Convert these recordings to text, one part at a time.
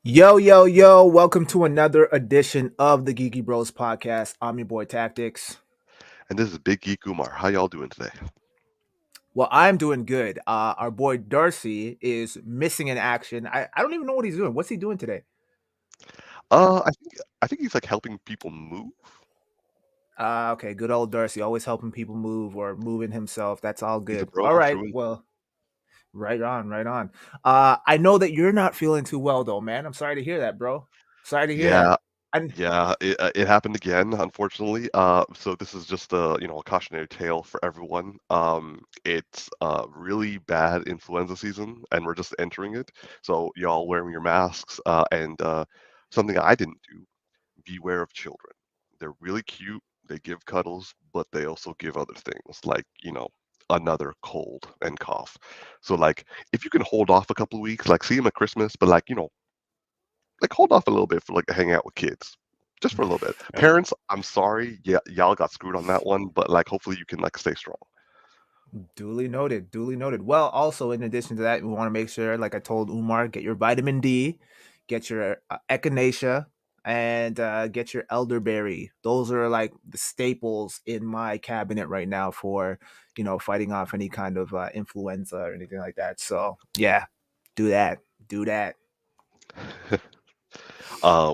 Yo, yo, yo, welcome to another edition of the Geeky Bros Podcast. I'm your boy Tactix. And this is Big Geek Umar. How y'all doing today? Well, I'm doing good. Our boy Darcy is missing in action. I don't even know what he's doing. What's he doing today? I think he's like helping people move. Okay, good old Darcy, always helping people move or moving himself. That's all He's a good. bro All right, through and well, right on, right on. I know that you're not feeling too well though, man. I'm sorry to hear that, bro. Sorry to hear that. yeah, And yeah. It happened again, unfortunately. So this is just a cautionary tale for everyone. It's really bad influenza season, and we're just entering it. So y'all wearing your masks. And something I didn't do: beware of children. They're really cute. They give cuddles, but they also give other things like, another cold and cough. So like if you can hold off a couple of weeks, like see them at Christmas, but like hold off a little bit for like hanging out with kids. Just for a little bit. Parents, I'm sorry, yeah, y'all got screwed on that one, but like hopefully you can like stay strong. duly noted. Duly noted. Well, also in addition to that, we want to make sure, like I told Umar, get your vitamin D, get your echinacea, and get your elderberry. Those are like the staples in my cabinet right now for fighting off any kind of influenza or anything like that. So yeah, do that. Do that.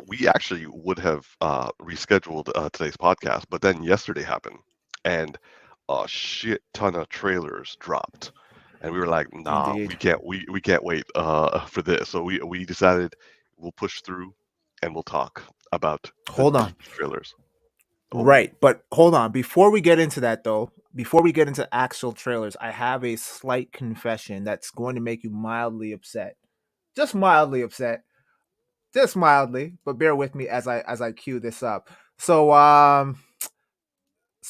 We actually would have rescheduled today's podcast, but then yesterday happened, and a shit ton of trailers dropped, and we were like, "Nah, Indeed. we can't wait for this." So we decided we'll push through, and we'll talk about the Hold on. trailers. Oh, Right, but hold on. Before we get into that, though, before we get into actual trailers, I have a slight confession that's going to make you mildly upset. Just mildly upset. Just mildly, but bear with me as I cue this up. So I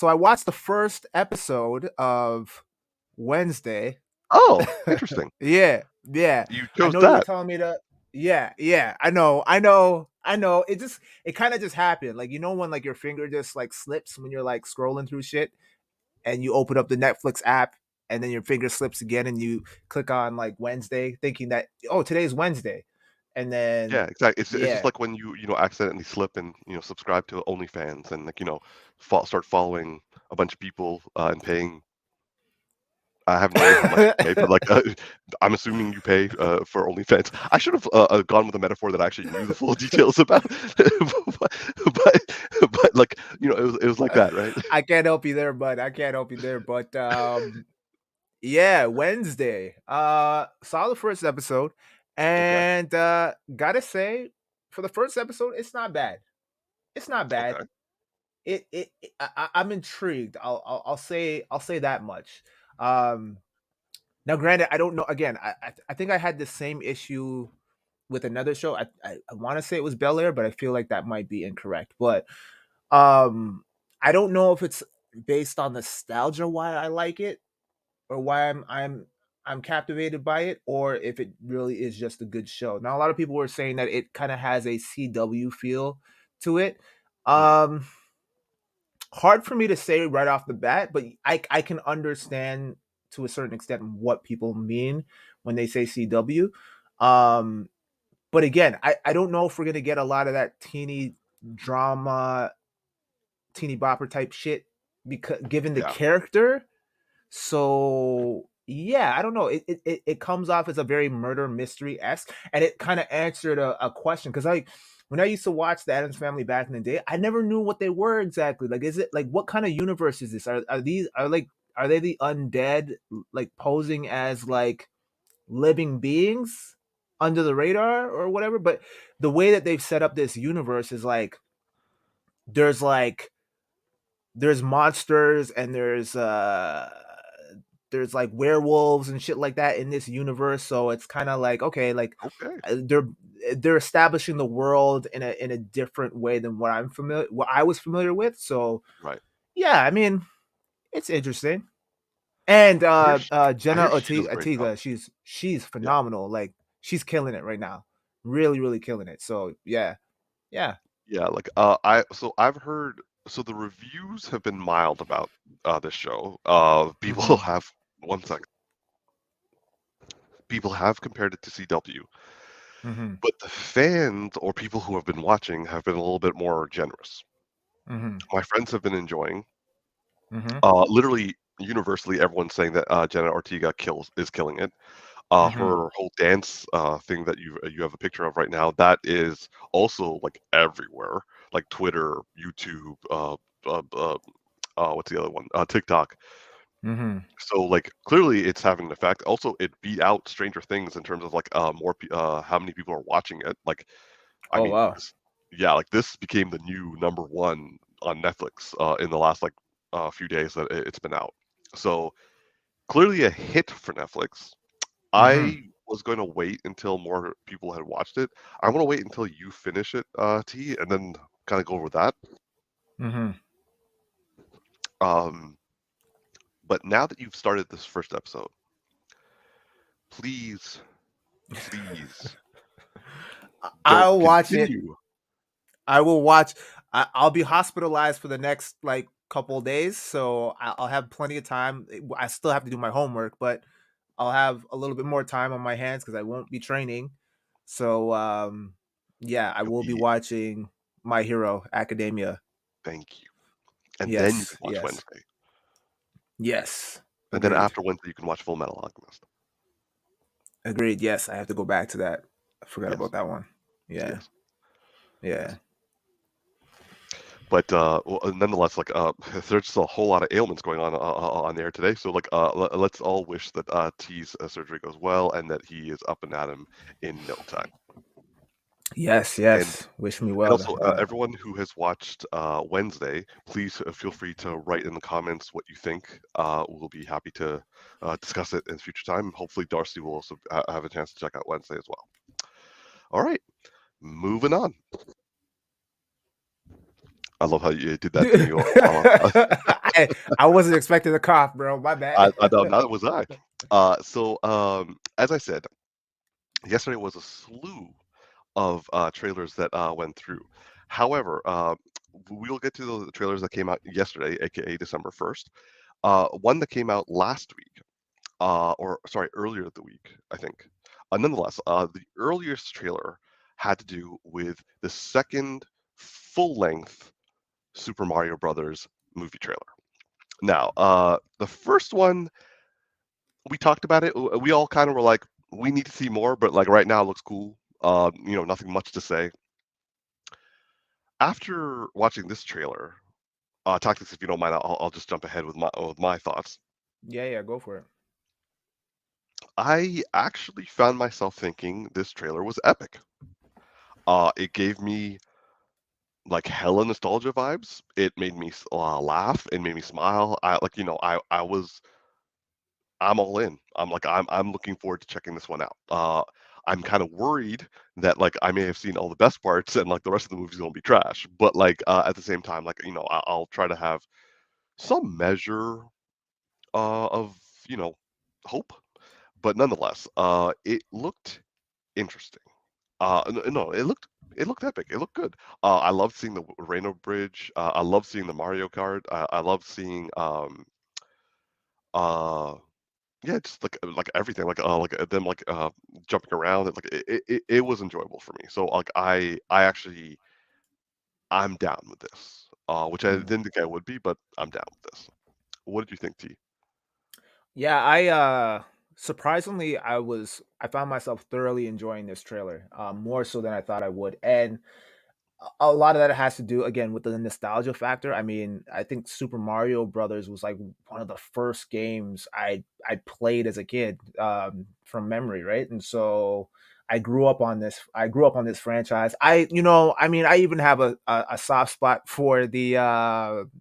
watched the first episode of Wednesday. oh, interesting. Yeah, yeah. You I chose know you were that. telling me to. Yeah, yeah. I know. It kind of just happened. Like when like your finger just like slips when you're like scrolling through shit, and you open up the Netflix app, and then your finger slips again, and you click on like Wednesday, thinking that today's Wednesday, and Yeah, then exactly. It's just yeah. like when you accidentally slip and subscribe to OnlyFans and like start following a bunch of people and paying. I have no idea how much you pay, but like I'm assuming you pay for OnlyFans. I should have gone with a metaphor that I actually knew the full details about, but like it was like that, right? I can't help you there, bud. I can't help you there, but yeah, Wednesday. Saw the first episode, Okay, and gotta say, for the first episode, it's not bad. It's not bad. okay. I'm intrigued. I'll say that much. Um, Now, granted, I don't know. Again, I think I had the same issue with another show. I want to say it was Bel Air, but I feel like that might be incorrect. But um, I don't know if it's based on nostalgia why I like it, or why I'm captivated by it, or if it really is just a good show. Now, a lot of people were saying that it kind of has a CW feel to it. Hmm. Um, Hard for me to say right off the bat, but I can understand to a certain extent what people mean when they say CW. Um, but again, I don't know if we're gonna get a lot of that teeny drama, teeny bopper type shit because given the Yeah. character. So yeah, I don't know. It comes off as a very murder mystery esque, and it kind of answered a question because when I used to watch the Adams Family back in the day, I never knew what they were exactly. Like, is it like what kind of universe is this? Are they the undead like posing as like living beings under the radar or whatever? But the way that they've set up this universe is there's like there's monsters and there's like werewolves and shit like that in this universe, so it's kind of like okay, like Okay. they're establishing the world in a different way than what I was familiar with. So Right. yeah, I mean, it's interesting. And I Jenna hear she does a great job. Ortega, she's Yeah. phenomenal. Like she's killing it right now, really really killing it. So yeah, yeah. Yeah, like I've heard, so the reviews have been mild about this show. People Hmm. have, one second. People have compared it to CW, Mhm. But the fans or people who have been watching have been a little bit more generous. Mhm. My friends have been enjoying. Mhm. Literally universally, everyone's saying that Jenna Ortega is killing it. Mhm. Her whole dance thing that you have a picture of right now, that is also like everywhere, like Twitter, YouTube, what's the other one? TikTok. Mhm. So like clearly it's having an effect. Also, it beat out Stranger Things in terms of like how many people are watching it. Like I Oh mean, wow. yeah, like this became the new number one on Netflix in the last like few days that it's been out. So clearly a hit for Netflix. Mhm. I was going to wait until more people had watched it. I want to wait until you finish it, T, and then kind of go over that. Mhm. Um, but now that you've started this first episode, please, please don't I'll watch it. continue. I will watch. I'll be hospitalized for the next like couple days, so I'll have plenty of time. I still have to do my homework, but I'll have a little bit more time on my hands because I won't be training. So yeah, I You'll will be be, watching My Hero Academia. thank you. And then you can Yes, watch yes, Wednesday. yes. And then Agreed. after Wednesday, you can watch Full Metal Alchemist. Agreed. Yes, I have to go back to that. I forgot Yes, about that one. Yeah, yes, yeah. yes. But well, nonetheless, like there's just a whole lot of ailments going on there today. So like let's all wish that T's surgery goes well and that he is up and at him in no time. Yes, And yes. Wish me and well. also everyone who has watched Wednesday, please feel free to write in the comments what you think. We'll be happy to discuss it in future time. Hopefully, Darcy will also have a chance to check out Wednesday as well. All right, moving on. I love how you did that to me. I wasn't expecting a cough, bro. My bad. I know, neither was I. As I said, yesterday was a slew of trailers that went through. However, we'll get to the trailers that came out yesterday, aka December 1st. One that came out last week, or sorry, earlier the week, I think. Nonetheless, the earliest trailer had to do with the second full-length Super Mario Brothers movie trailer. Now, the first one we talked about it. We all kind of were like, we need to see more, but like right now it looks cool. Nothing much to say. After watching this trailer, Tactics, if you don't mind, I'll just jump ahead with my thoughts. Yeah, yeah, go for it. I actually found myself thinking this trailer was epic. It gave me like hella nostalgia vibes. It made me laugh. It made me smile. I'm all in. I'm looking forward to checking this one out. I'm kind of worried that like I may have seen all the best parts and like the rest of the movie's gonna be trash. But like at the same time, like I'll try to have some measure of hope. But nonetheless, it looked interesting. No, it looked epic. It looked good. I loved seeing the Reno Bridge. I love seeing the Mario Kart. I love seeing uh yeah, just like everything, them jumping around. It was enjoyable for me. So like I'm down with this. Which I Mhm. didn't think I would be, but I'm down with this. What did you think, T? Yeah, I surprisingly I found myself thoroughly enjoying this trailer, more so than I thought I would. And a lot of that has to do again with the nostalgia factor. I mean, I think Super Mario Brothers was like one of the first games I played as a kid, from memory, right? And so I grew up on this. I grew up on this franchise. I mean, I even have a soft spot for the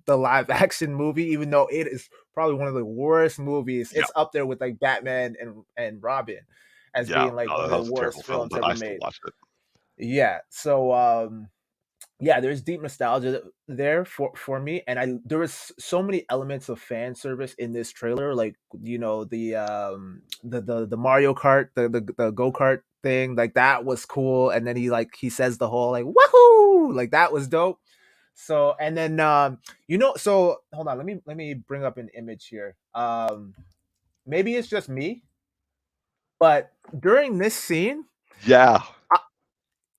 live action movie, even though it is probably one of the worst movies. Yeah, It's up there with like Batman and Robin as yeah, being like one no, of that the was a terrible worst film, films but ever I still made. watched it. Yeah. So yeah, there's deep nostalgia there for me, and I there was so many elements of fan service in this trailer, like the Mario Kart, the go kart thing, like that was cool, and then he says the whole like wahoo, like that was dope. So and then so hold on, let me bring up an image here. Maybe it's just me, but during this scene. Yeah. I,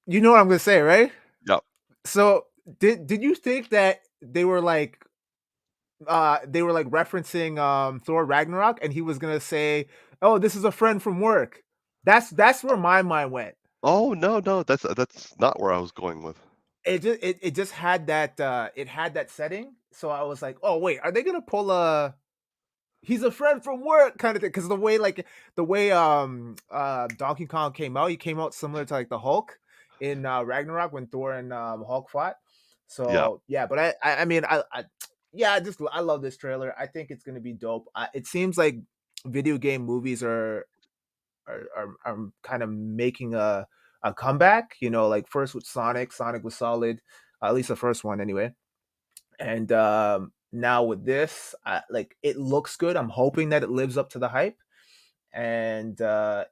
you know what I'm gonna say, right? Yep. So did you think that they were like referencing Thor Ragnarok and he was gonna say, "Oh, this is a friend from work." That's where my mind went. Oh, no, no, that's not where I was going with. It just had that it had that setting. So I was like, "Oh, wait, are they gonna pull a he's a friend from work kind of thing?" Because the way Donkey Kong came out, he came out similar to like the Hulk in Ragnarok when Thor and Hulk fought. Yeah. So yeah, but I mean I yeah, I love this trailer. I think it's gonna be dope. It seems like video game movies are kind of making a comeback. You know, like first with Sonic. Sonic was solid, at least the first one anyway. And now with this, like it looks good. I'm hoping that it lives up to the hype, and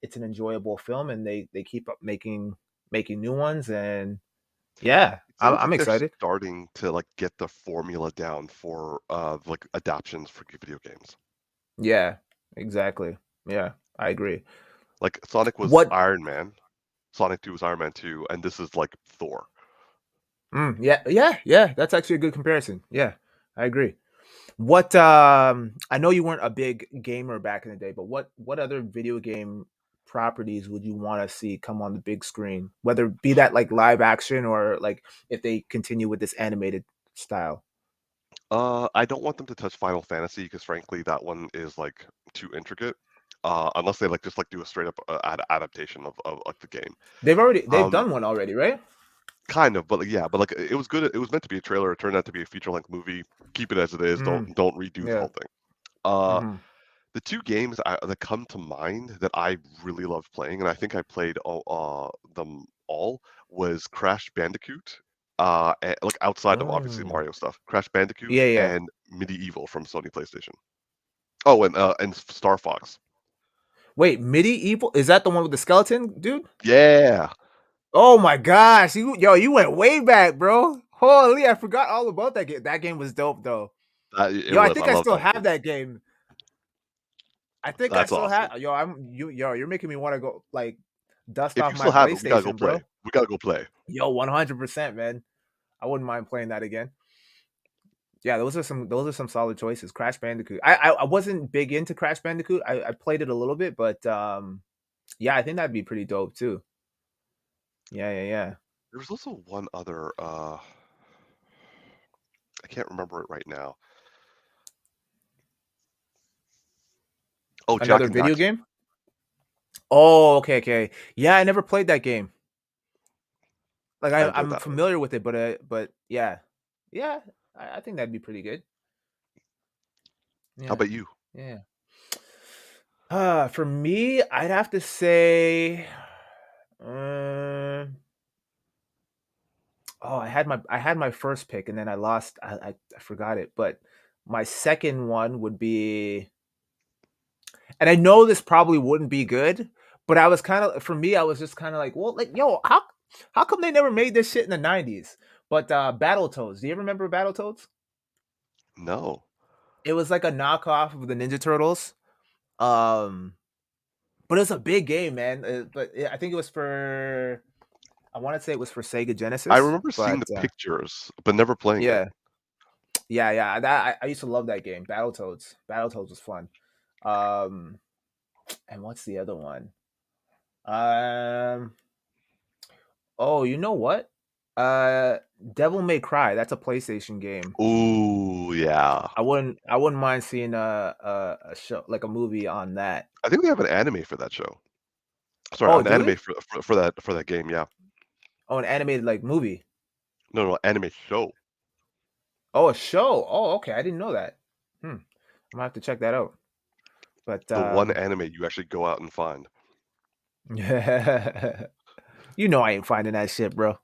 it's an enjoyable film. And they keep up making new ones. And yeah, It sounds I'm like they're excited. starting to, like, get the formula down for, like, adaptions for video games. Yeah, exactly. Yeah, I agree. Like, Sonic was What? Iron Man, Sonic 2 was Iron Man 2, and this is, like, Thor. Yeah, yeah, yeah. That's actually a good comparison. Yeah, I agree. What I know you weren't a big gamer back in the day, but what other video game properties would you want to see come on the big screen? Whether be that like live action or like if they continue with this animated style. I don't want them to touch Final Fantasy because frankly, that one is, like, too intricate, unless they, like, just, like, do a straight up, adaptation of, like, the game. They've Um, done one already, right? kind of, but, like, yeah, but, like, it was good it was meant to be a trailer, it turned out to be a feature-length movie. Keep it as it is, Mm, don't redo the yeah. whole thing. Uh, Hmm. the 2 games that come to mind that I really loved playing, and I think I played them all, was Crash Bandicoot, like, outside of obviously Oh, Mario stuff, Crash Bandicoot yeah, yeah. and Medieval from Sony PlayStation. Oh, and Star Fox. Wait, Medieval is that the one with the skeleton, dude? Yeah, Oh my gosh, you went way back, bro. Holy, I forgot all about that game. That game was dope though. it Yo, I was. I think I love still that have game. that game. I think I That's still awesome. have. You're making me want to go like dust If off you my still have it, we gotta go PlayStation, play. bro. We gotta go play. Yo, 100%, man. I wouldn't mind playing that again. Yeah, those are some solid choices. Crash Bandicoot. I wasn't big into Crash Bandicoot. I played it a little bit, but yeah, I think that'd be pretty dope too. Yeah, yeah, yeah. There was also one other. I can't remember it right now. Oh, Jack Another and video Daxter. game? Oh, okay, okay. Yeah, I never played that game. Like I enjoyed I'm that one. familiar with it, but yeah, yeah. I think that'd be pretty good. How Yeah, about you? yeah. For me, I'd have to say, uh, oh, I had my first pick and then I lost. I forgot it, but my second one would be, and I know this probably wouldn't be good, but I was kind of for me, I was just kind of like, well, like, yo, how come they never made this shit in the '90s? But Battletoads, do you remember Battletoads? No. It was like a knockoff of the Ninja Turtles. Um, but it's a big game, man. I think it was for I want to say it was for Sega I Genesis, remember seeing but the pictures, but never playing it. yeah, yeah, yeah. I used to love that game, Battletoads. Battletoads was fun. Um, and what's the other one? Um, oh, you know what? Uh, Devil May Cry. That's a PlayStation game. Ooh, yeah. I wouldn't mind seeing a show like a movie on that. I think they have an anime for that show. Sorry, Oh, an do anime we? for that game. Yeah. Oh, an animated like movie. No, no, anime show. Oh, a show. Oh, okay. I didn't know that. Hmm. I'm gonna have to check that out. But The one anime you actually go out and find. you know I ain't finding that shit, bro.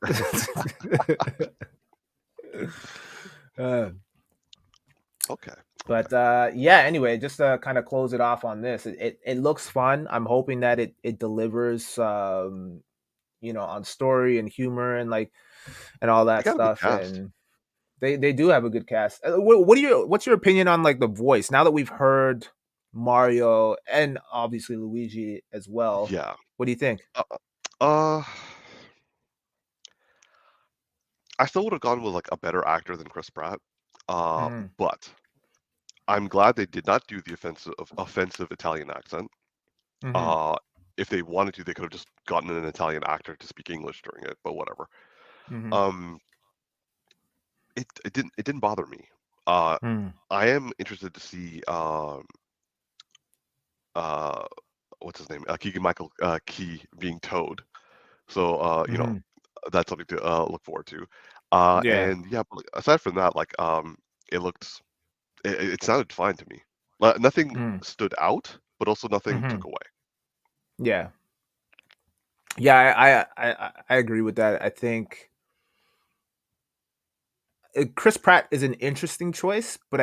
uh, Okay. Okay. but yeah, anyway, just to kind of close it off on this, it looks fun. I'm hoping that it delivers on story and humor and like and all They that got a good stuff. cast. And they do have a good cast. What's your opinion on like the voice now that we've heard Mario and obviously Luigi as well? Yeah. What do you think? Uh, I still would have gone with like a better actor than Chris Pratt. Uh, Mhm. but I'm glad they did not do the offensive Italian accent. Mhm. Uh, if they wanted to, they could have just gotten an Italian actor to speak English during it, but whatever. Mhm. Um, it didn't bother me. Uh, Mhm. I am interested to see uh what's his name? Keegan Michael Key being Toad. So Mhm. that's something to look forward to. Yeah. And yeah, but like, aside from that, like it looked it sounded fine to me. Nothing Mhm. stood out, but also nothing took Mhm. away. Yeah. Yeah, I agree with that. I think Chris Pratt is an interesting choice, but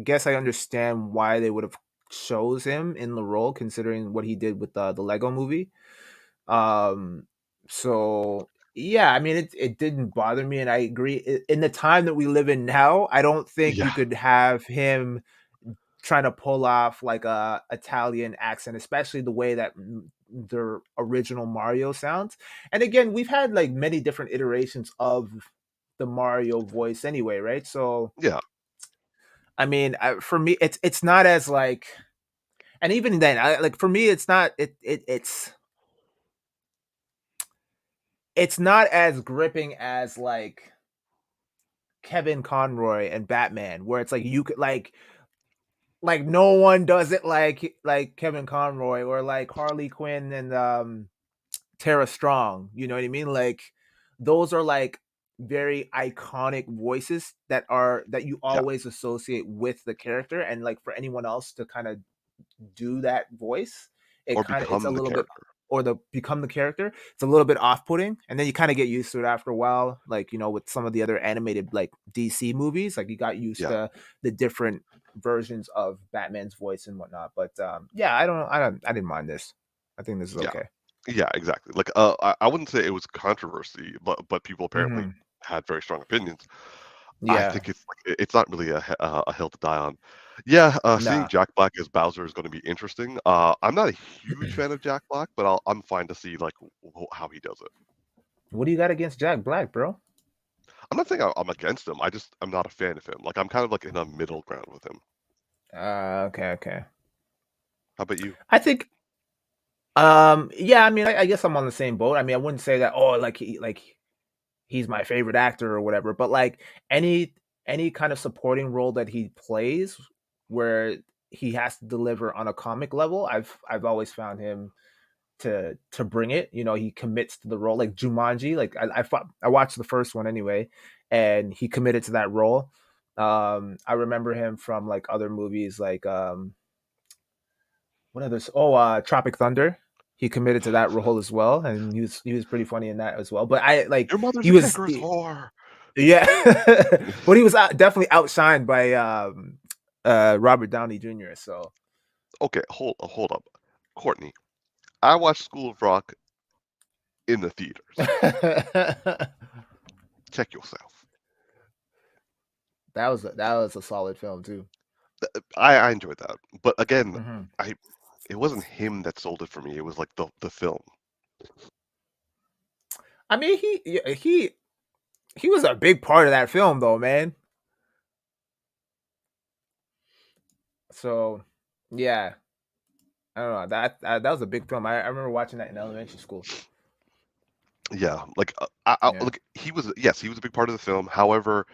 guess I understand why they would have chose him in the role, considering what he did with the Lego Movie. Um, so yeah, I mean, it didn't bother me, and I agree. In the time that we live in now, I don't think you Yeah, could have him trying to pull off like a Italian accent, especially the way that the original Mario sounds. And again, we've had like many different iterations of the Mario voice anyway, right? So yeah, I mean, for me, it's not as like, and even then, like for me, it's not it's not as gripping as like Kevin Conroy and Batman, where it's like you could like no one does it like Kevin Conroy or like Harley Quinn and Tara Strong. You know what I mean? Like those are like very iconic voices that you yeah. always associate with the character, and like for anyone else to kind of do that voice, Or it's a become the little bit, character. or the become the character, it's a little bit off-putting, and then you kind of get used to it after a while, like with some of the other animated like DC movies, like you got used Yeah, to the different versions of Batman's voice and whatnot. But yeah, I didn't mind this. I think this is yeah, okay. yeah. Exactly. Like I wouldn't say it was controversy, but people apparently Hmm. had very strong opinions. I Yeah. think it's like it's not really a hill to die on. Yeah, seeing Nah. Jack Black as Bowser is going to be interesting. I'm not a huge fan of Jack Black, but I'm fine to see like how he does it. What do you got against Jack Black, bro? I'm not saying I'm against him. I'm not a fan of him. Like I'm kind of like in a middle ground with him. Okay, okay. How about you? I think yeah, I mean, I guess I'm on the same boat. I mean, I wouldn't say that, oh, he's my favorite actor or whatever, but like any any kind of supporting role that he plays where he has to deliver on a comic level, I've always found him to bring it. He commits to the role, like Jumanji. Like I watched the first one anyway, and he committed to that role. I remember him from like other movies, like what others? Oh, Tropic Thunder. He committed to that role as well, and he was pretty funny in that as well. But I like Your mother's he a was cankerous whore. yeah, but he was definitely outshined by Robert Downey Jr. So Okay, hold up, Courtney. I watched School of Rock in the theaters. that Check yourself. that was a solid film too. I enjoyed that, but again, Hmm. I it wasn't him that sold it for me. It was like the film. I mean, he was a big part of that film, though, man. So yeah, I don't know that was a big film. I remember watching that in elementary school. Yeah, like Yeah. like he was a big part of the film. However,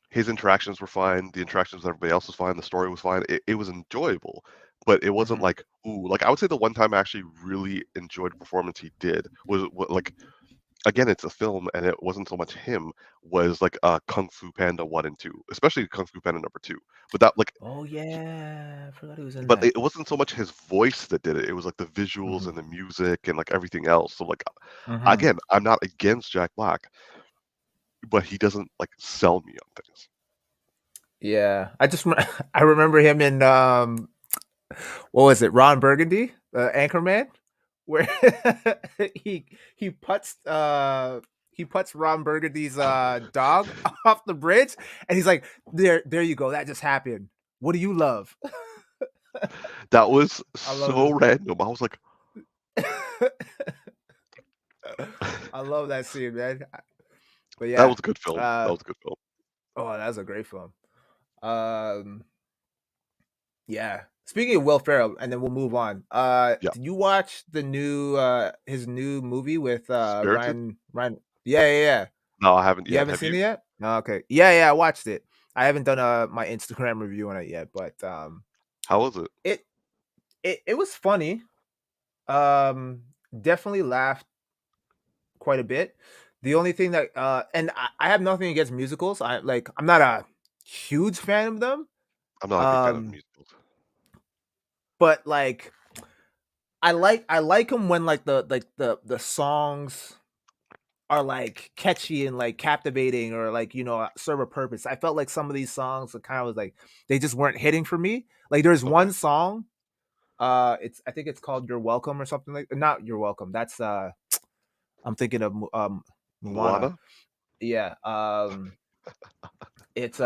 his interactions were fine. The interactions with everybody else was fine. The story was fine. It was enjoyable, but it wasn't Hmm. like ooh. Like I would say the one time I actually really enjoyed a performance he did was like again, it's a film, and it wasn't so much him. Was like Kung Fu Panda 1 and 2, especially Kung Fu Panda number 2. But that like, Oh yeah, I forgot he was in but that. it wasn't so much his voice that did it. It was like the visuals Hmm. and the music and like everything else. So like, Hmm. again, I'm not against Jack Black, but he doesn't like sell me on things. Yeah, I remember him in what was it, Ron Burgundy, Anchorman, where he he puts uh he puts Ron Burgundy's dog off the bridge, and he's like, there you go, that just happened. What do you love? That was I love so it. random. I was like, I love that scene, man. But That yeah, was a good film. That uh, was a good film. oh, that's a great film. Um, yeah. Speaking of Will Ferrell, and then we'll move on. Yeah. Did you watch the new his new movie with Spirited? Ryan? Yeah, yeah, yeah. No, I haven't You yet. haven't Have seen you? it yet? No, okay. Yeah, yeah, I watched it. I haven't done my Instagram review on it yet, but How was it? it it was funny. Um, definitely laughed quite a bit. The only thing that and I have nothing against musicals. I'm not a huge fan of them. I'm not a big fan of Um, musicals. but like I like them when like the songs are like catchy and like captivating or like serve a purpose. I felt like some of these songs are kind of was like they just weren't hitting for me. Like there's Okay. one song, it's I think it's called "You're Welcome" or something like not "You're Welcome." That's I'm thinking of Moana. Moana? Yeah, it's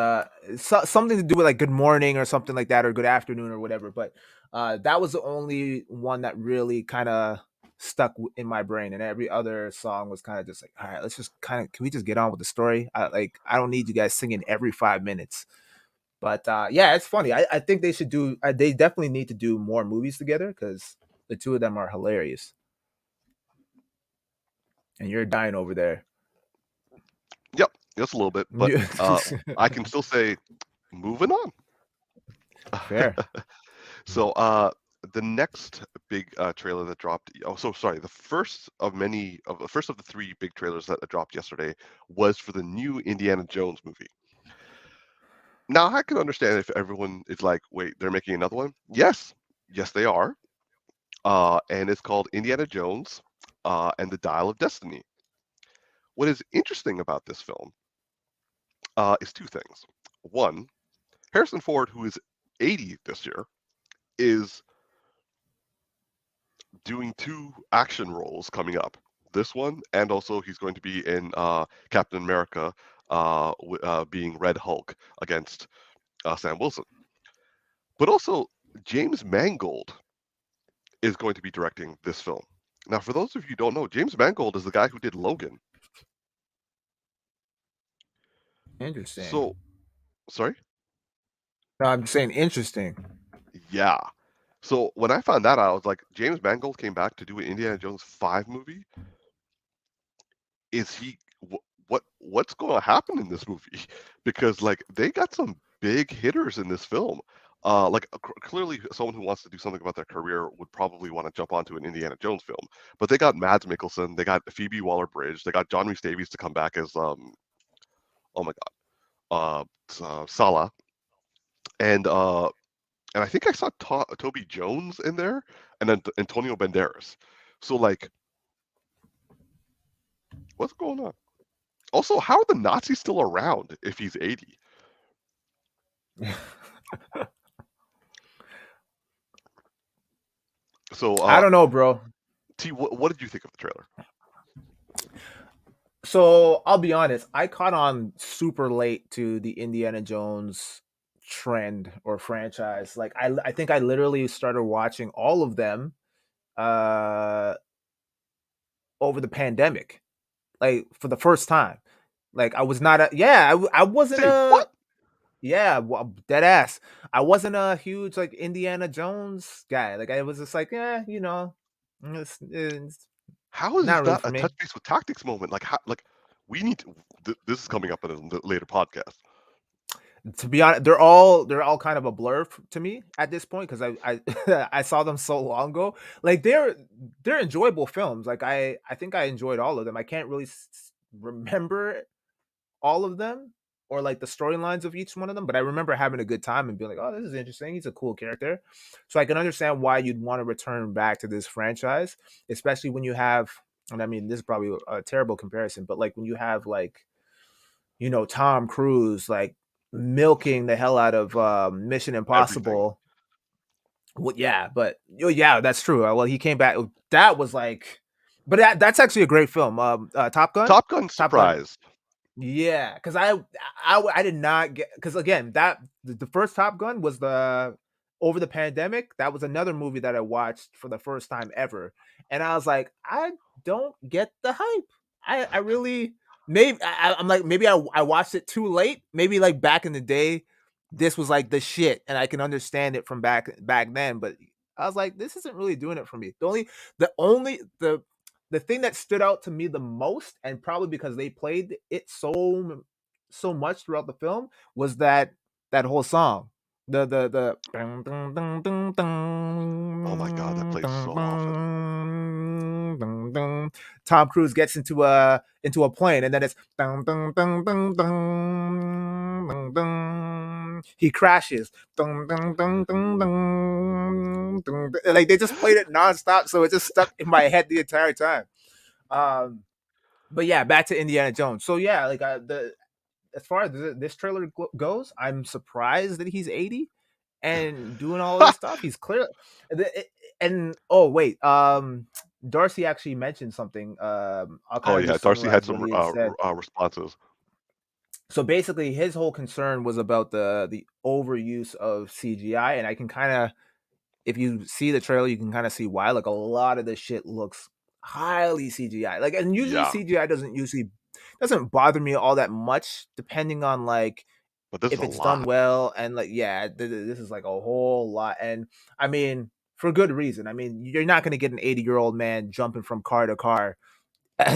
something to do with like good morning or something like that or good afternoon or whatever. But that was the only one that really kind of stuck in my brain, and every other song was kind of just like, all right, let's just kind of can we just get on with the story? I don't need you guys singing every 5 minutes. But yeah, it's funny. I think they should do. They definitely need to do more movies together because the two of them are hilarious. And you're dying over there. Yep, just a little bit, but I can still say moving on. Fair. So, the next big trailer that dropped. Oh, so sorry. The first of the three big trailers that dropped yesterday was for the new Indiana Jones movie. Now, I can understand if everyone is like, "Wait, they're making another one?" Yes, yes, they are. And it's called Indiana Jones and the Dial of Destiny. What is interesting about this film is two things. One, Harrison Ford, who is 80 this year, is doing two action roles coming up. This one, and also he's going to be in Captain America, being Red Hulk against Sam Wilson. But also, James Mangold is going to be directing this film. Now, for those of you who don't know, James Mangold is the guy who did Logan. Interesting. So, sorry? No, I'm just saying interesting. Yeah. So when I found that out, I was like, James Mangold came back to do an Indiana Jones 5 movie. Is he what's going to happen in this movie? Because like they got some big hitters in this film. Clearly, someone who wants to do something about their career would probably want to jump onto an Indiana Jones film. But they got Mads Mikkelsen, they got Phoebe Waller-Bridge, they got John Rhys Davies to come back as oh my god, Sala, and I think I saw Toby Jones in there, and then Antonio Banderas. So like, what's going on? Also, how are the Nazis still around if he's 80? So, I don't know, bro. T, what did you think of the trailer? So I'll be honest, I caught on super late to the Indiana Jones trend or franchise. Like I think I literally started watching all of them uh over the pandemic, like for the first time. Like I was not a yeah, I wasn't Say a what? yeah, well, dead ass. I wasn't a huge like Indiana Jones guy. Like I was just like, yeah, it's How is not really that for a me. touch base with tactics moment? Like, how, like we need to. This is coming up in a later podcast. To be honest, they're all kind of a blur to me at this point because I saw them so long ago. Like they're enjoyable films. Like I think I enjoyed all of them. I can't really remember all of them or like the storylines of each one of them, but I remember having a good time and being like, "Oh, this is interesting. He's a cool character." So I can understand why you'd want to return back to this franchise, especially when you have. And I mean, this is probably a terrible comparison, but like when you have like Tom Cruise like milking the hell out of Mission Everything. Impossible. Well, yeah, but yeah, that's true. Well, he came back. That was like, but that's actually a great film. Top Gun, Top Gun Top Gun. surprise. Yeah, because I did not get because again that the first Top Gun was the over the pandemic. That was another movie that I watched for the first time ever, and I was like, I don't get the hype. I really maybe I'm like maybe I watched it too late. Maybe like back in the day, this was like the shit, and I can understand it from back then. But I was like, this isn't really doing it for me. The thing that stood out to me the most, and probably because they played it so much throughout the film, was that whole song. The dun, dun, dun, dun, Oh my God, that dun, plays dun, so often. dun, dun, dun. Tom Cruise gets into a plane, and then it's dun, dun, dun, dun, dun, dun, dun. He crashes. Dun, dun, dun, dun, dun, dun, dun. Like they just played it nonstop, so it just stuck in my head the entire time. Um, but yeah, back to Indiana Jones. So yeah, like the as far as this trailer goes, I'm surprised that he's 80 and doing all of this stuff. He's clear. And oh wait, Darcy actually mentioned something. I'll Oh kind of yeah, just Darcy had summarize what some he had said. responses. So basically, his whole concern was about the overuse of CGI, and I can kind of, if you see the trailer, you can kind of see why. Like a lot of this shit looks highly CGI. Like, and usually Yeah, CGI doesn't bother me all that much, depending on like but this is if a it's done lot. well. And like, yeah, this is like a whole lot. And I mean, for good reason. I mean, you're not gonna get an 80-year-old man jumping from car to car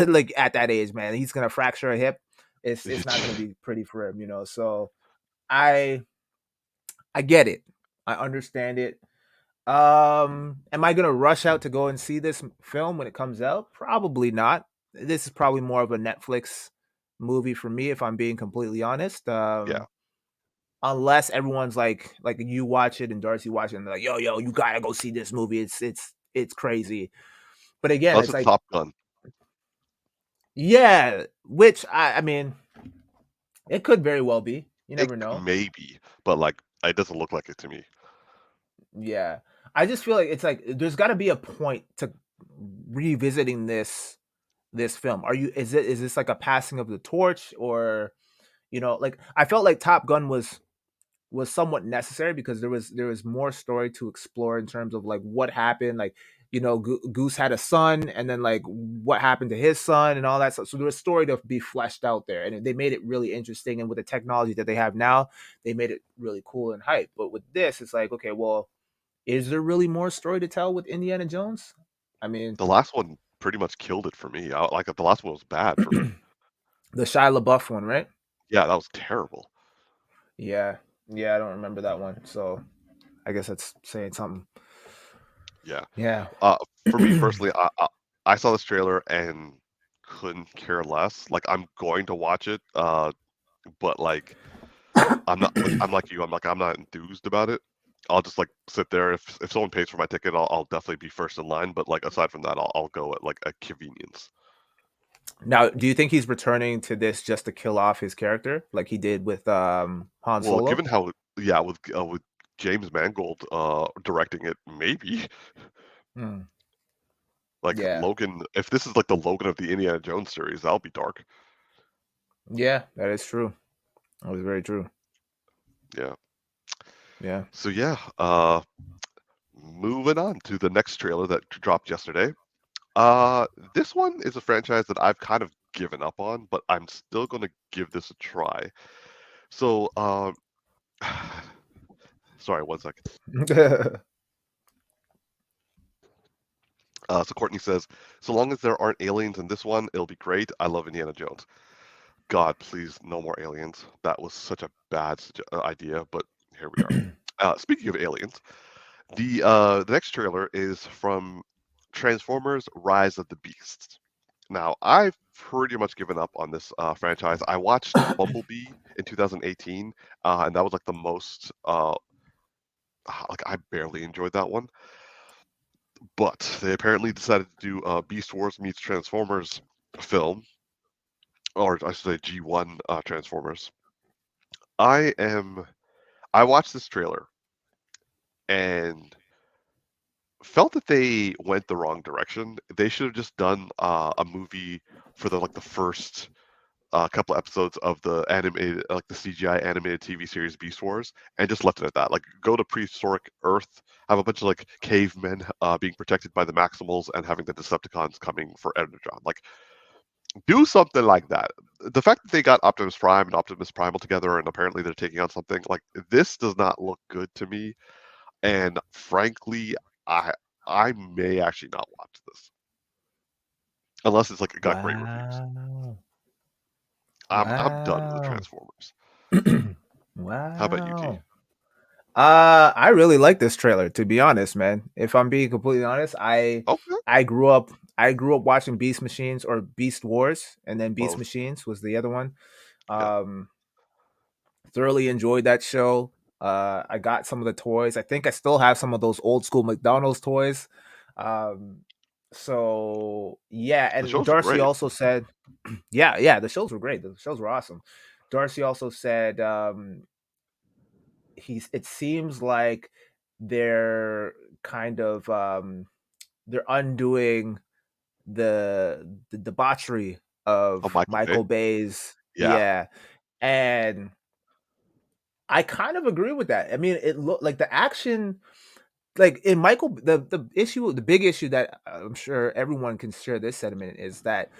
like at that age, man. He's gonna fracture a hip. It's not gonna be pretty for him, you know. So I I get it. I understand it. Am I gonna rush out to go and see this film when it comes out? Probably not. This is probably more of a Netflix movie for me, if I'm being completely honest. Yeah, Unless everyone's like you watch it and Darcy watch it, and they're like, yo, you gotta go see this movie. It's crazy. But again, unless it's it's like, Top Gun. yeah, which I mean, it could very well be. You It never know. maybe, but like it doesn't look like it to me. Yeah. I just feel like it's like there's gotta be a point to revisiting this film. Is this like a passing of the torch, or like I felt like Top Gun was somewhat necessary because there was more story to explore in terms of like what happened, like Goose had a son, and then like what happened to his son and all that stuff. So there was story to be fleshed out there, and they made it really interesting, and with the technology that they have now, they made it really cool and hype. But with this, it's like, okay, well, is there really more story to tell with Indiana Jones? I mean, The last one pretty much killed it for me. Like the last one was bad for me. the Shia LaBeouf one, right? Yeah, that was terrible. Yeah, yeah, I don't remember that one, so I guess that's saying something. Yeah. Yeah. Uh, for me personally, I saw this trailer and couldn't care less. Like I'm going to watch it, but like I'm like you. I'm not enthused about it. I'll just like sit there. If someone pays for my ticket, I'll definitely be first in line. But like aside from that, I'll go at like a convenience. Now, do you think he's returning to this just to kill off his character, like he did with Han Well, Solo? given how yeah with James Mangold directing it, maybe Hmm. like Yeah, Logan. If this is like the Logan of the Indiana Jones series, that'll be dark. yeah, that is true. That was very true. Yeah. Yeah. So yeah, moving on to the next trailer that dropped yesterday. Uh, this one is a franchise that I've kind of given up on, but I'm still going to give this a try. So, sorry, one second. So Courtney says, so long as there aren't aliens in this one, it'll be great. I love Indiana Jones. God, please, no more aliens. That was such a bad idea, but here we are. Speaking of aliens, the next trailer is from Transformers: Rise of the Beasts. Now, I've pretty much given up on this franchise. I watched Bumblebee in 2018, and that was like the most like I barely enjoyed that one. But they apparently decided to do Beast Wars meets Transformers film, or I should say G1 Transformers. I am. I watched this trailer and felt that they went the wrong direction. They should have just done a movie for the like the first a couple episodes of the animated, like the CGI animated TV series Beast Wars, and just left it at that. Like, go to prehistoric Earth, have a bunch of like cavemen being protected by the Maximals, and having the Decepticons coming for Energon. Like, do something like that. The fact that they got Optimus Prime and Optimus Primal together, and apparently they're taking on something like this, does not look good to me. And frankly, I I may actually not watch this unless it's like it got great reviews. Wow. I'm done with the Wow. Transformers. How about you, G? Wow. I really like this trailer, to be honest, man. If I'm being completely honest, Okay, I grew up I grew up watching Beast Machines or Beast Wars, and then Beast both. Machines was the other one. Yeah, Um, Thoroughly enjoyed that show. I got some of the toys. I think I still have some of those old school McDonald's toys. Um, so yeah, the and shows are Darcy great. also said, yeah, the shows were great. The shows were awesome. Darcy also said it seems like they're kind of they're undoing the debauchery Oh, of Michael Bay. Michael Bay's, Yeah, yeah. And I kind of agree with that. I mean, it looked like the action, like in Michael, the big issue that I'm sure everyone can share this sentiment is that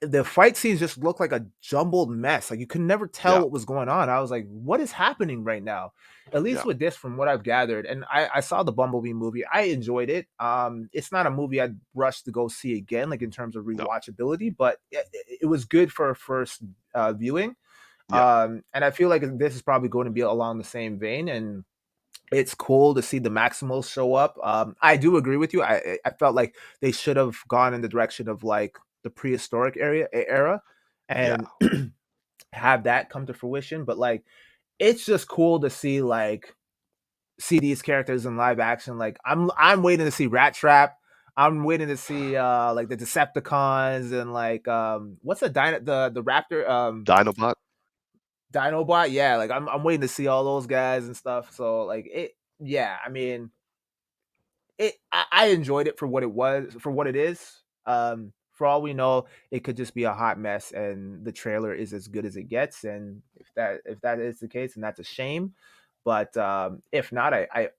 the fight scenes just look like a jumbled mess. Like you could never tell yeah, what was going on. I was like, what is happening right now? At least yeah, with this, from what I've gathered, and I saw the Bumblebee movie. I enjoyed it. It's not a movie I'd rush to go see again, like in terms of no, rewatchability, but it was good for a first viewing. yeah. And I feel like this is probably going to be along the same vein, and it's cool to see the Maximals show up. I do agree with you. I felt like they should have gone in the direction of like the prehistoric era, Yeah, and have that come to fruition. But like, it's just cool to see these characters in live action. Like, I'm waiting to see Rat Trap. I'm waiting to see like the Decepticons and like what's the raptor Dinobot. Dinobot. Yeah, like I'm waiting to see all those guys and stuff. So like it, yeah. I mean, I enjoyed it for what it was, for what it is. For all we know, it could just be a hot mess, and the trailer is as good as it gets. And if that is the case, then that's a shame. But if not, I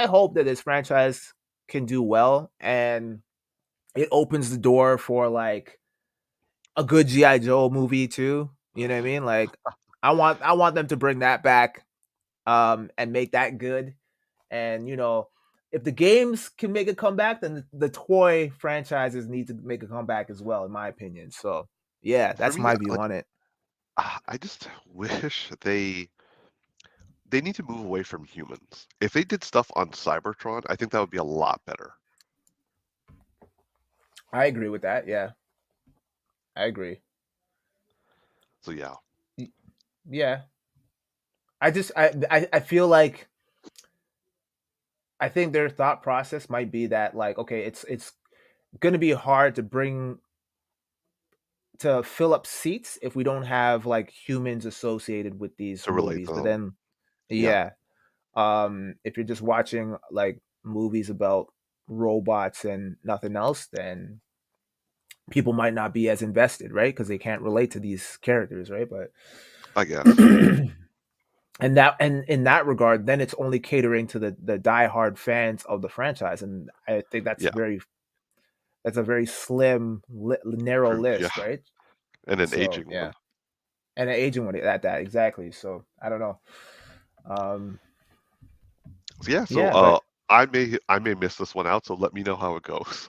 hope that this franchise can do well, and it opens the door for like a good GI Joe movie too. You know what I mean? Like I want them to bring that back, and make that good. And if the games can make a comeback, then the toy franchises need to make a comeback as well, in my opinion. So yeah, For that's me, my view like, on it. I just wish they need to move away from humans. If they did stuff on Cybertron, I think that would be a lot better. I agree with that. Yeah, I agree. So yeah, Yeah, I feel like I think their thought process might be that like, okay, it's going to be hard to fill up seats if we don't have like humans associated with these to relate movies. to But them. then Yeah, yeah, if you're just watching like movies about robots and nothing else, then people might not be as invested, right? Because they can't relate to these characters, right? But I guess. and in that regard, then it's only catering to the diehard fans of the franchise, and I think Yeah, that's a very narrow true. Yeah, list, right? and an So aging yeah, one. and an aging one at that, exactly. So I don't know. Um, So yeah, so yeah, but I may miss this one out. So let me know how it goes.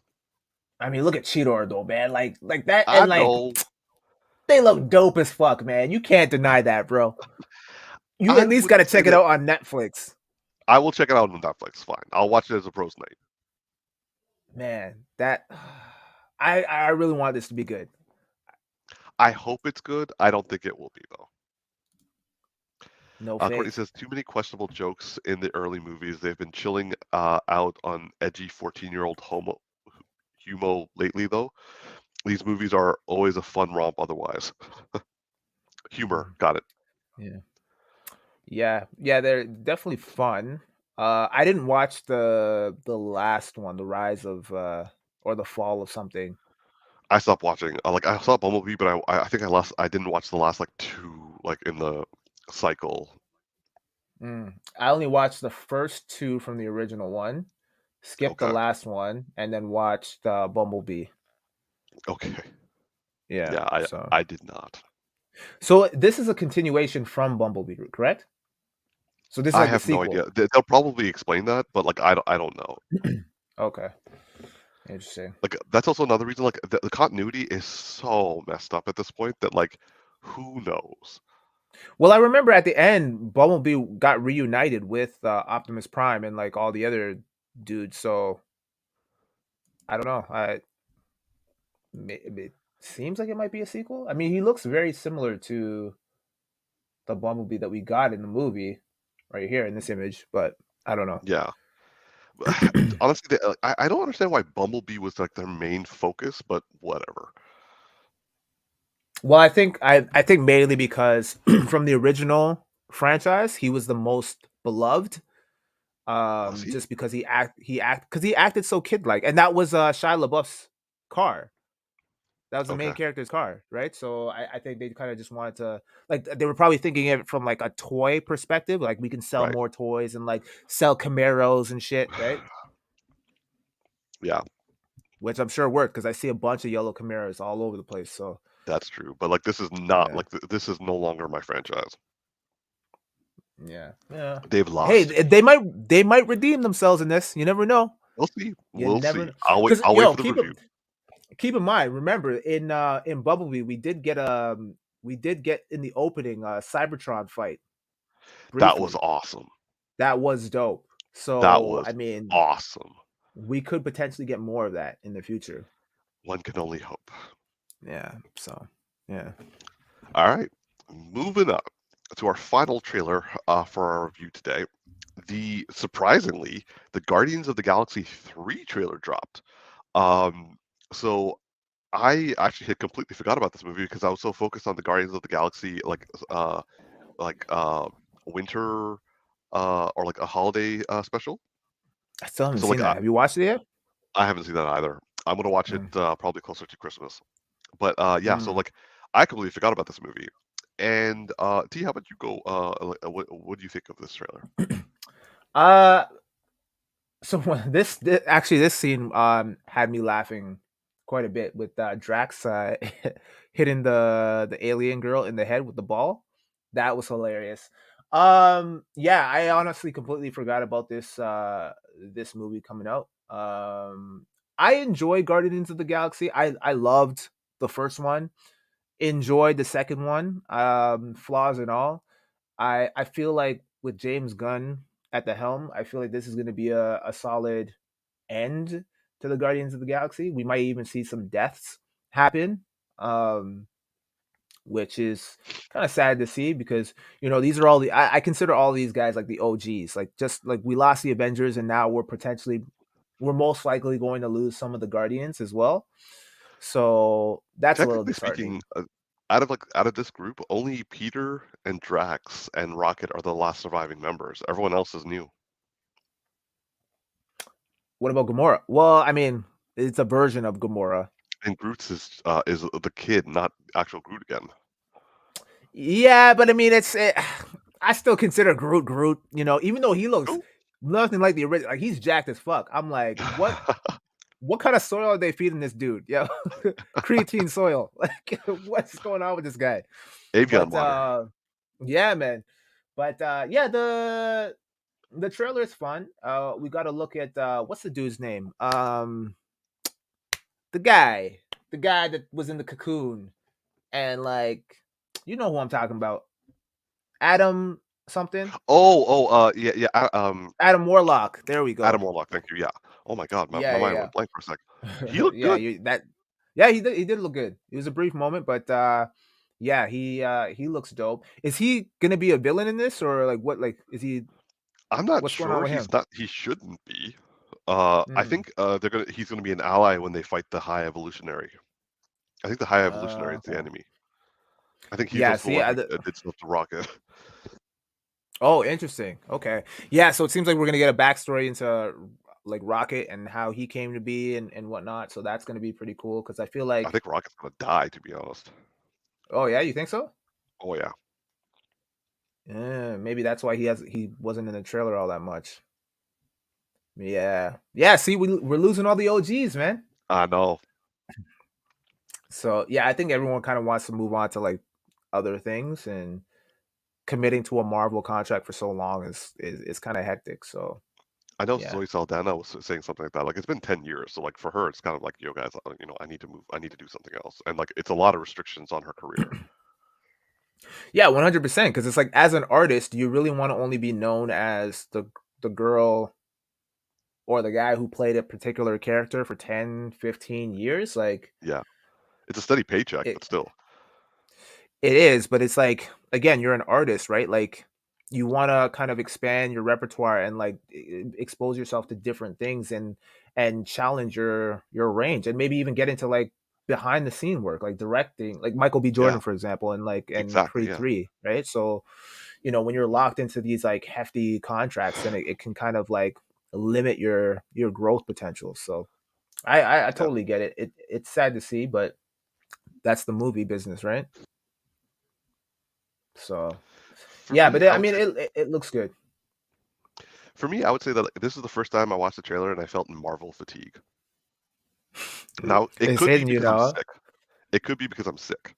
I mean, look at Cheetor though, man. Like that, I and like know. they look dope as fuck, man. You can't deny that, bro. You I at least got to wouldn't say check it that. out on Netflix, I will check it out on Netflix. Fine, I'll watch it as a pros night. man. That I really want this to be good. I hope it's good. I don't think it will be though. No Courtney faith. says too many questionable jokes in the early movies. They've been chilling out on edgy 14-year-old homo humo lately though. These movies are always a fun romp otherwise. Humor, Mm, got it. yeah, yeah. They're definitely fun. I didn't watch the last one, the rise of or the fall of something. I stopped watching. Like I saw Bumblebee, but I think I didn't watch the last like two like in the cycle. I only watched the first two from the original one, skipped the Okay. last one, and then watched Bumblebee. Okay. Yeah. Yeah, I So I did not. so this is a continuation from Bumblebee, correct? So this is I like the have no idea. sequel. They'll probably explain that, but like I don't know. Okay. Interesting. Like that's also another reason. Like the continuity is so messed up at this point that like who knows? Well, I remember at the end, Bumblebee got reunited with Optimus Prime and like all the other dudes. So I don't know. It seems like it might be a sequel. I mean, he looks very similar to the Bumblebee that we got in the movie, right here in this image. But I don't know. Yeah. Honestly, I don't understand why Bumblebee was like their main focus, but whatever. Well, I think mainly because from the original franchise, he was the most beloved. Was he? Just because he acted so kid like, and that was Shia LaBeouf's car. That was the main Okay. character's car, right? So I think they kind of just wanted to, like, they were probably thinking of it from like a toy perspective, like we can sell Right. more toys and like sell Camaros and shit, right? Yeah, Which I'm sure worked because I see a bunch of yellow Camaros all over the place. So that's true. But like this is not yeah, like this is no longer my franchise. yeah, yeah. They've Hey, lost me. they might redeem themselves in this. You never know. We'll see. You We'll never see. know. I'll Because wait yo, for the review. keep in mind. Remember in Bumblebee, we did get in the opening Cybertron fight That was briefly. awesome. That was dope. That So was I mean, awesome. we could potentially get more of that in the future. One can only hope. Yeah. So yeah. All right, moving up to our final trailer for our review today. Surprisingly, the Guardians of the Galaxy 3 trailer dropped. Um, so I actually had completely forgot about this movie because I was so focused on the Guardians of the Galaxy like winter or like a holiday special. I still haven't So seen like that. Have you watched it yet? I haven't seen that either. I'm gonna watch it Mm. probably closer to Christmas. But yeah, so Mm. like I completely forgot about this movie. And T, how about you go? What do you think of this trailer? Uh so actually this scene had me laughing quite a bit with Drax hitting the alien girl in the head with the ball. That was hilarious. Yeah, I honestly completely forgot about this movie coming out. I enjoy Guardians of the Galaxy. I loved the first one. Enjoyed the second one. Flaws and all. I feel like with James Gunn at the helm, I feel like this is going to be a solid end to the Guardians of the Galaxy. We might even see some deaths happen, um, which is kind of sad to see because these are all I consider all these guys like the OGs. Like just like we lost the Avengers, and now we're most likely going to lose some of the Guardians as well. So that's a little Technically speaking, disheartening. out of this group, only Peter and Drax and Rocket are the last surviving members. Everyone else is new. What about Gamora? Well, I mean, it's a version of Gamora. And Groot's is the kid, not actual Groot again. Yeah, but I mean, I still consider Groot Groot. Even though he looks True. nothing like the original, like he's jacked as fuck. I'm like, what kind of soil are they feeding this dude? Yeah, creatine soil. Like, what's going on with this guy? Avion But water. yeah, man. But yeah, the trailer is fun. We got to look at what's the dude's name? The guy, the guy that was in the cocoon, and like, you know who I'm talking about. Adam something. Yeah, yeah. Adam Warlock. There we Adam go. Warlock. Thank you. Yeah. Oh my God, my Yeah, mind yeah, went blank for a sec. He yeah. looked Yeah, good. you that. Yeah, he did look good. It was a brief moment, but yeah, he looks dope. Is he gonna be a villain in this, or like what? Like, is he? I'm not What's going on sure. with him? He shouldn't be. I Mm. think he's gonna be an ally when they fight the High Evolutionary. I think the High Evolutionary is the Okay. enemy. I think he's Yeah. also the See, one who did stuff to Rocket. oh, interesting. Okay. Yeah. So it seems like we're gonna get a backstory into like Rocket and how he came to be and whatnot. So that's going to be pretty cool because I feel I like, think Rocket's gonna die, to be honest. oh yeah, you think so? Oh yeah, Yeah, maybe that's why he wasn't in the trailer all that much. Yeah, yeah. See, we're losing all the OGs, man. I know. So yeah, I think everyone kind of wants to move on to like other things, and committing to a Marvel contract for so long is kind of hectic. So I know yeah, Zoe Saldana was saying something like that. Like it's been 10 years, so like for her, it's kind of like, yo guys, I need to move. I need to do something else, and like it's a lot of restrictions on her career. yeah, 100%. Because it's like as an artist, you really want to only be known as the girl or the guy who played a particular character for 10, 15 years. Like Yeah, it's a steady paycheck, it, but still, it is, but it's like again, you're an artist, right? Like you want to kind of expand your repertoire and like expose yourself to different things and challenge your range and maybe even get into like behind the scene work, like directing, like Michael B. yeah, Jordan, for example, and like and exactly, Creed yeah, 3, right? So, when you're locked into these like hefty contracts, then it can kind of like limit your growth potential. So I yeah. totally get it. It's sad to see, but that's the movie business, right? So For yeah, me, but I I would mean, say, it looks good. for me, I would say that like, this is the first time I watched the trailer and I felt Marvel fatigue. Now, it It's could be hitting, because I'm sick. It could be because I'm sick.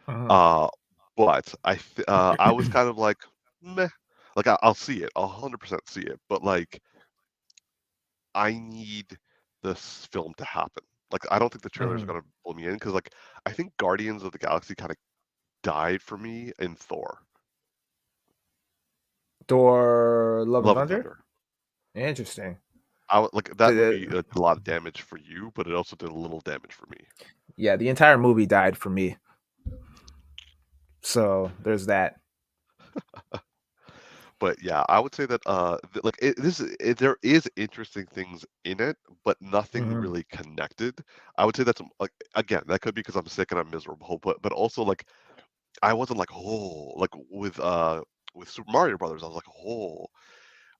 Mhm. Uh, but I was kind of like, meh. Like I'll see it. I'll 100% see it. But like, I need this film to happen. Like, I don't think the trailers are Mhm. gonna pull me in because like I think Guardians of the Galaxy kind of died for me in Thor: Thor: Love and Love and Thunder. Thunder. Interesting. Like that movie The did a lot of damage for you, but it also did a little damage for me. Yeah, the entire movie died for me. So there's that. But yeah, I would say that like there is interesting things in it, but nothing Hmm. really connected. I would say that's like again, that could be because I'm sick and I'm miserable, but also like I wasn't like oh like with Super Mario Brothers, I was like oh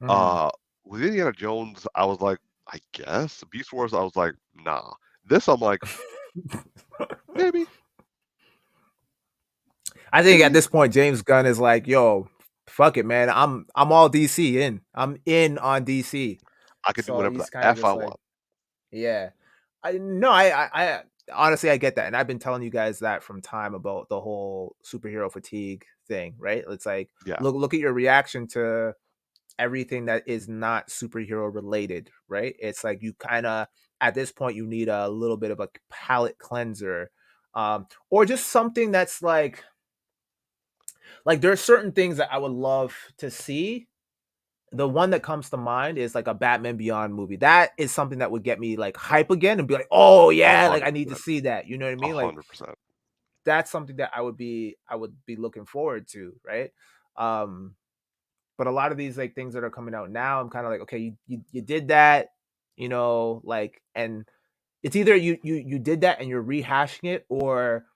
Hmm. uh with Indiana Jones, I was like I guess Beast Wars, I was like nah. This I'm like maybe I think at maybe this point, James Gunn is like, "Yo, fuck it, man. I'm all DC in. I'm in on DC." I could do So whatever the he's kind of f I just like, want. yeah. I no, I honestly I get that, and I've been telling you guys that from time about the whole superhero fatigue thing, right? It's like Yeah, look at your reaction to everything that is not superhero related, right? It's like you kind of at this point you need a little bit of a palate cleanser, or just something that's like there are certain things that I would love to see. The one that comes to mind is like a Batman Beyond movie. That is something that would get me like hype again and be like, oh a yeah, like hundred I need to percent, see that. You know what I a mean? Like hundred percent. that's something that I would be looking forward to, right? Um, but a lot of these like things that are coming out now, I'm kind of like, okay, you did that, like, and it's either you did that and you're rehashing it, or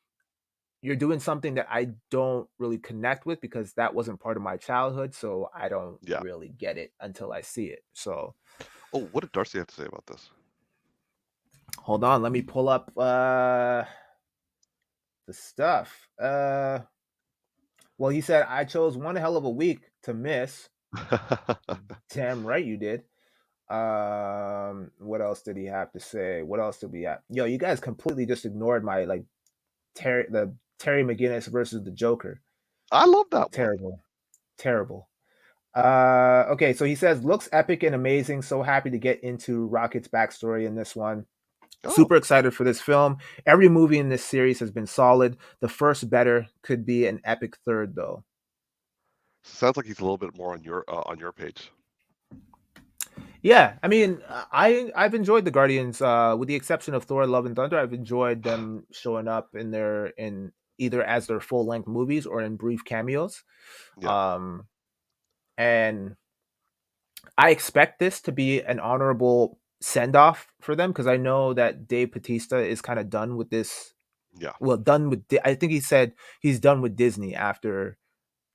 you're doing something that I don't really connect with because that wasn't part of my childhood, so I don't Yeah. really get it until I see it. So Oh, what did Darcy have to say about this? hold on, let me pull up the stuff. Well, he said I chose one hell of a week to miss. Damn right you did. What else did he have to say? What else did we have? Yo, you guys completely just ignored my like Terry McGinnis versus the Joker. I love that one. Terrible. Terrible. Okay, so he says looks epic and amazing. So happy to get into Rocket's backstory in this one. Oh, Super excited for this film. Every movie in this series has been solid. The first better could be an epic third though. sounds like he's a little bit more on your page. Yeah, I mean, I've enjoyed the Guardians, with the exception of Thor: Love and Thunder. I've enjoyed them showing up in either as their full length movies or in brief cameos. Yeah, Um, and I expect this to be an honorable send off for them because I know that Dave Batista is kind of done with this. yeah. Well, done with. I think he said he's done with Disney after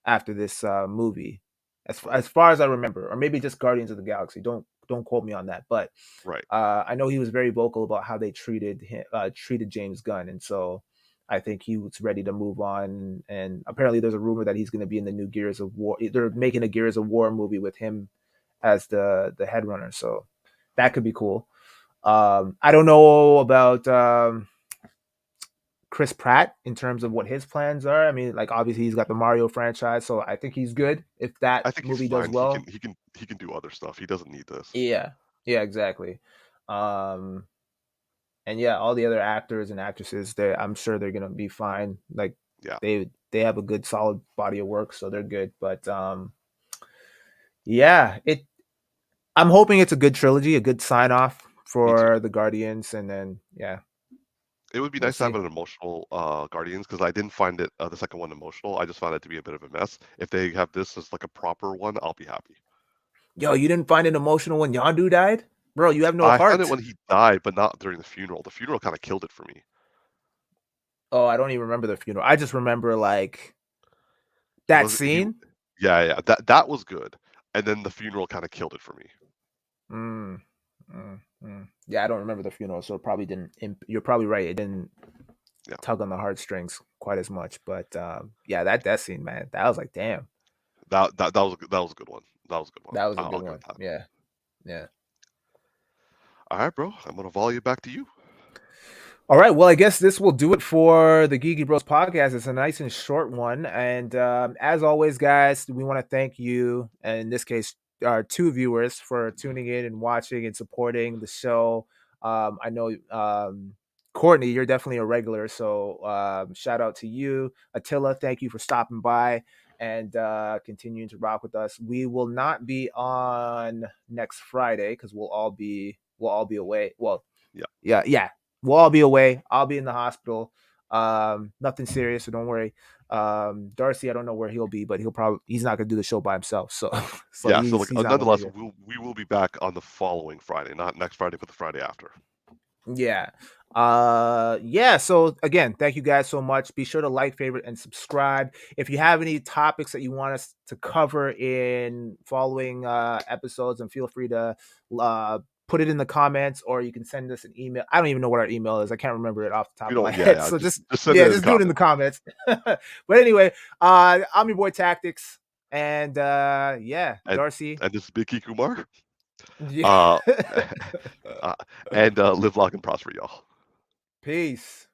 this movie, as Oh, far as I remember, or maybe just Guardians of the Galaxy. Don't don't quote me on that, but Right. I know he was very vocal about how they treated him, treated James Gunn, and so I think he was ready to move on. And apparently, there's a rumor that he's going to be in the new Gears of War. They're making a Gears of War movie with him as the head runner, so that could be cool. I don't know about Chris Pratt in terms of what his plans are. I mean, like obviously he's got the Mario franchise, so I think he's good if that I think he's movie does fine. He well. can he can he can do other stuff. He doesn't need this. Yeah, yeah, exactly. Um, and yeah, all the other actors and actresses, they I'm sure they're gonna be fine. Like Yeah, they have a good solid body of work, so they're good. But yeah, it. I'm hoping it's a good trilogy, a good sign off me too. for the Guardians, and then yeah, It would be we'll nice to have see. an emotional Guardians because I didn't find it the second one emotional. I just found it to be a bit of a mess. If they have this as like a proper one, I'll be happy. Yo, you didn't find it emotional when Yondu died, bro? You have no I found it heart. when he died, but not during the funeral. The funeral kind of killed it for me. Oh, I don't even remember the funeral. I just remember like He that was he, scene. yeah, yeah. That was good, and then the funeral kind of killed it for me. Mm, Yeah, I don't remember the funeral, so it probably didn't. You're probably right. It didn't Yeah, tug on the heartstrings quite as much. But yeah, that scene, man, that was like, damn, that was a good one. That was a good one. that was a I'll good give one. it that. Yeah, yeah. All right, bro. I'm gonna volley it back to you. All right. Well, I guess this will do it for the Geeky Bros podcast. It's a nice and short one. And as always, guys, we want to thank you, and in this case, our two viewers for tuning in and watching and supporting the show. I know, Courtney, you're definitely a regular. So shout out to you. Attila, thank you for stopping by and continuing to rock with us. We will not be on next Friday because we'll all be away. Well, Yeah. yeah, we'll all be away. I'll be in the hospital. Nothing serious, so don't worry. Darcy, I don't know where he'll be, but he's not gonna do the show by himself. So so Yeah. So he's not gonna be nonetheless, here. we will be back on the following Friday, not next Friday, but the Friday after. Yeah. Yeah, so again, thank you guys so much. Be sure to like, favorite, and subscribe. If you have any topics that you want us to cover in following episodes, and feel free to put it in the comments, or you can send us an email. I don't even know what our email is. I can't remember it off the top You of my don't. Yeah, head. yeah. So just Just send it yeah, in the just do it in the comments. comments. But anyway, I'm your boy Tactix, and yeah, And Darcy. this is Big Geek Umar. Yeah. Uh, and live long and prosper, y'all. Peace.